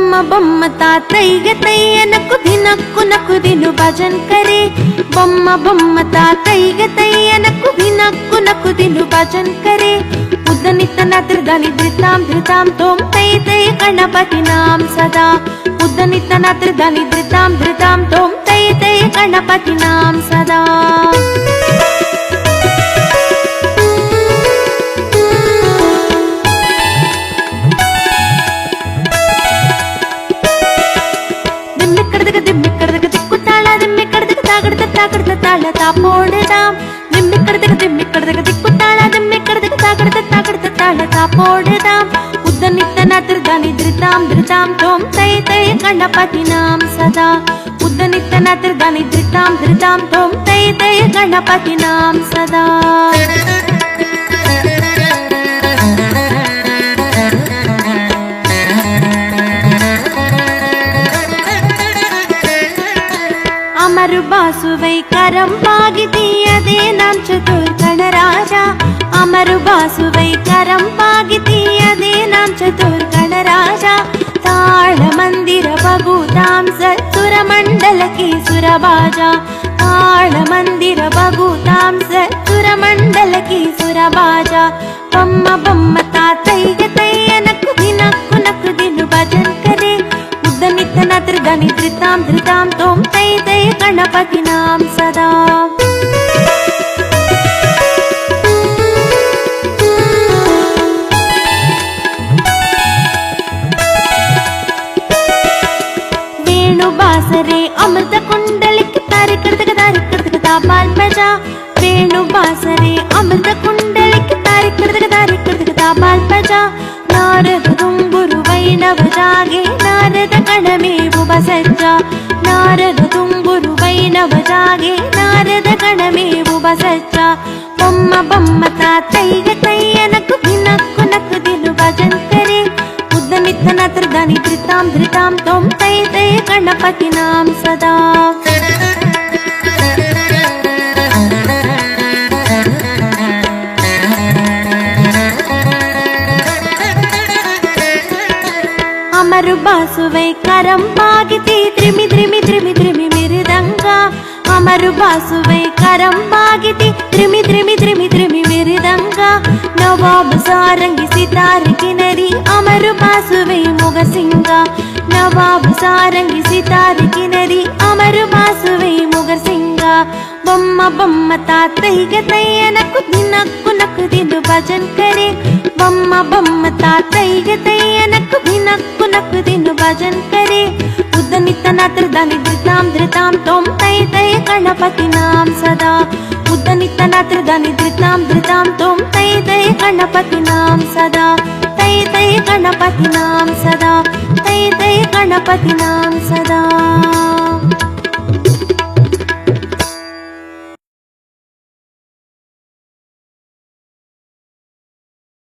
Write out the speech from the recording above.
बम्म बम्म तातैगे तैयनक्कु धिनक्कु नक्कु दिनु भजन करे बम्म बम्म तातैगे तैयनक्कु धिनक्कु नक्कु दिनु भजन करे उद्दनितन त्रिदानि धृतां धृतां तोम तै तै गणपति नाम सदा उद्दनितन त्रिदानि धृतां धृतां तोम तै तै गणपति नाम सदा போடுதாம் திம்மிக்கடுதுக்கு திக்குத்தாள திம்மிக்கடுதுக்கு தாக்கடுத்து தாளதா போடுதாம் உத்தனித்தன திருதானி திருதாம் திருதாம் தோம் தை தை கணபதி நாம் சதா உத்தனித்தன திருதானி திருதாம் திருதாம் தோம் தை தை கணபதி நாம் சதா अमरुबासुवै करंपागितीयदे नाम चतुर गणराजा अमरुबासुवै करंपागितीयदे नाम चतुर गणराजा ताळ मंदिर बगुतां सत्सुर मंडल की सुरबाजा ताळ मंदिर बगुतां सत्सुर मंडल की सुरबाजा बम्म बम्म तातैगे तैयनक्कु दिनक्कु नक्कु दिनु भजन करे उद्दनितन त्रिदानि धृतां धृतां तोम तै तै गणपति नाम सदा वेणु बासरे अमृत कुंडलिक तारिकड़दक ताबाल बजा वेणु बासरे अमृत कुंडलिक तारिकड़दक ताबाल बजा नारद तुम्बुरु वैणव जागे नारद गणमेवु बसज्जा नारद तुम्बुरु वैणव जागे नारद गणमेवु बसज्जा बम्म बम्म तातैगे तैयनक्कु धिनक्कु नक्कु दिनु भजन करे उद्दनितन त्रिदानि धृतां धृतां तोम तै तै गणपति नाम सदा अमरुबासुवै करंपागिती त्रिमि त्रिमि त्रिमि त्रिमि मिरुदंगा अमरुबासुवै करंपागिती त्रिमि त्रिमि त्रिमि त्रिमि मिरुदंगा नवाब सारंगी सितार किनरी अमरुबासुवै मुगसिंगा नवाब सारंगी सितार किनरी अमरुबासुवै मुगसिंगा बम्म बम्म तातैगे तैयनक्कु दिनक्कु नक्कु दिनु भजन करे बम्म बम्म तातैगे तैयनक्कु दिनक्कु नक्कु दिनु भजन करे उद्दनितन त्रिदानि धृतां धृतां तोम तै तै गणपति नाम सदा उद्दनितन त्रिदानि धृतां धृतां तोम तै तै गणपति नाम सदा तै तै गणपति नाम सदा तै तै गणपति नाम सदा